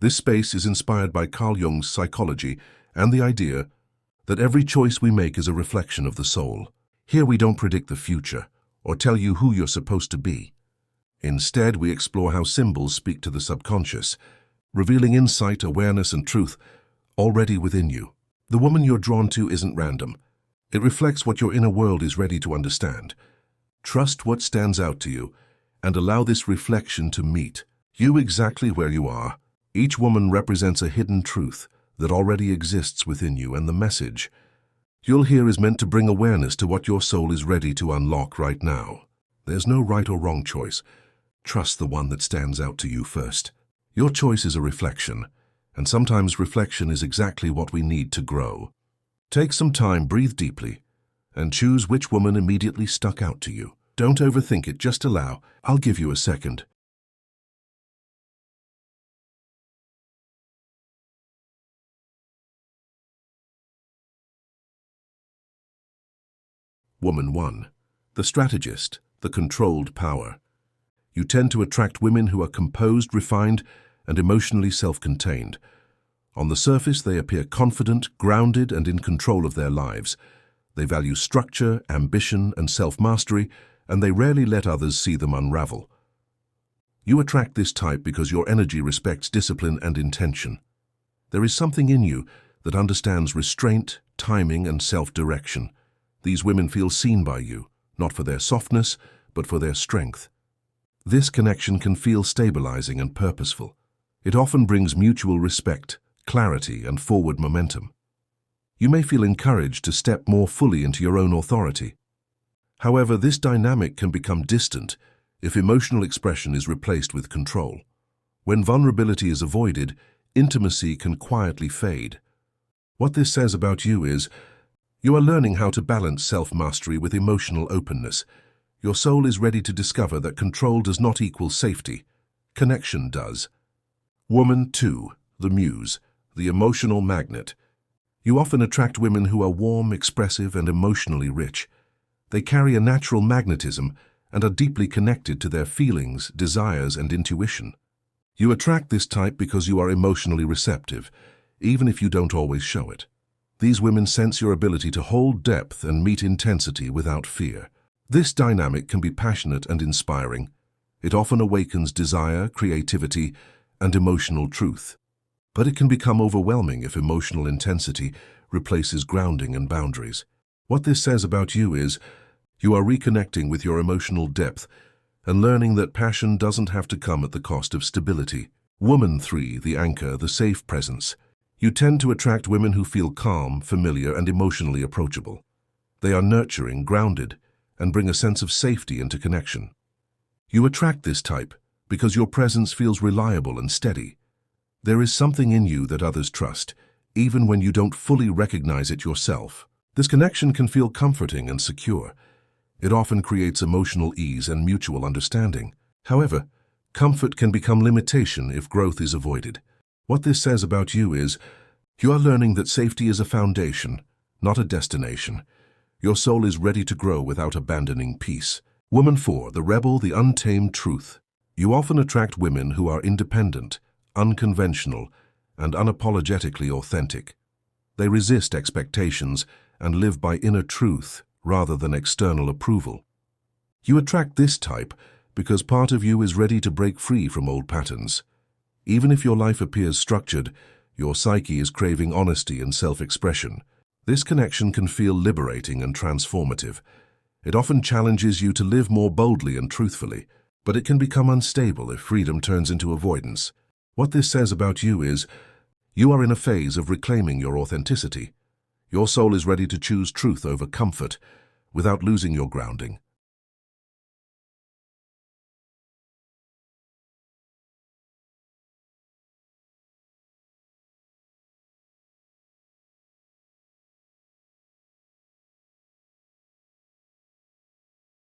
This space is inspired by Carl Jung's psychology and the idea that every choice we make is a reflection of the soul. Here we don't predict the future or tell you who you're supposed to be. Instead, we explore how symbols speak to the subconscious, revealing insight, awareness, and truth already within you. The woman you're drawn to isn't random. It reflects what your inner world is ready to understand. Trust what stands out to you and allow this reflection to meet you exactly where you are. Each woman represents a hidden truth that already exists within you, and the message you'll hear is meant to bring awareness to what your soul is ready to unlock right now. There's no right or wrong choice. Trust the one that stands out to you first. Your choice is a reflection, and sometimes reflection is exactly what we need to grow. Take some time, breathe deeply, and choose which woman immediately stuck out to you. Don't overthink it, just allow. I'll give you a second. Woman 1. The strategist, the controlled power. You tend to attract women who are composed, refined, and emotionally self-contained. On the surface, they appear confident, grounded, and in control of their lives. They value structure, ambition, and self-mastery, and they rarely let others see them unravel. You attract this type because your energy respects discipline and intention. There is something in you that understands restraint, timing, and self-direction. These women feel seen by you, not for their softness, but for their strength. This connection can feel stabilizing and purposeful. It often brings mutual respect, clarity, and forward momentum. You may feel encouraged to step more fully into your own authority. However, this dynamic can become distant if emotional expression is replaced with control. When vulnerability is avoided, intimacy can quietly fade. What this says about you is, you are learning how to balance self-mastery with emotional openness. Your soul is ready to discover that control does not equal safety. Connection does. Woman 2. The muse, the emotional magnet. You often attract women who are warm, expressive, and emotionally rich. They carry a natural magnetism and are deeply connected to their feelings, desires, and intuition. You attract this type because you are emotionally receptive, even if you don't always show it. These women sense your ability to hold depth and meet intensity without fear. This dynamic can be passionate and inspiring. It often awakens desire, creativity, and emotional truth. But it can become overwhelming if emotional intensity replaces grounding and boundaries. What this says about you is, you are reconnecting with your emotional depth and learning that passion doesn't have to come at the cost of stability. Woman 3, the anchor, the safe presence. You tend to attract women who feel calm, familiar, and emotionally approachable. They are nurturing, grounded, and bring a sense of safety into connection. You attract this type because your presence feels reliable and steady. There is something in you that others trust, even when you don't fully recognize it yourself. This connection can feel comforting and secure. It often creates emotional ease and mutual understanding. However, comfort can become limitation if growth is avoided. What this says about you is, you are learning that safety is a foundation, not a destination. Your soul is ready to grow without abandoning peace. Woman 4, the rebel, the untamed truth. You often attract women who are independent, unconventional, and unapologetically authentic. They resist expectations and live by inner truth rather than external approval. You attract this type because part of you is ready to break free from old patterns. Even if your life appears structured, your psyche is craving honesty and self-expression. This connection can feel liberating and transformative. It often challenges you to live more boldly and truthfully, but it can become unstable if freedom turns into avoidance. What this says about you is, you are in a phase of reclaiming your authenticity. Your soul is ready to choose truth over comfort without losing your grounding.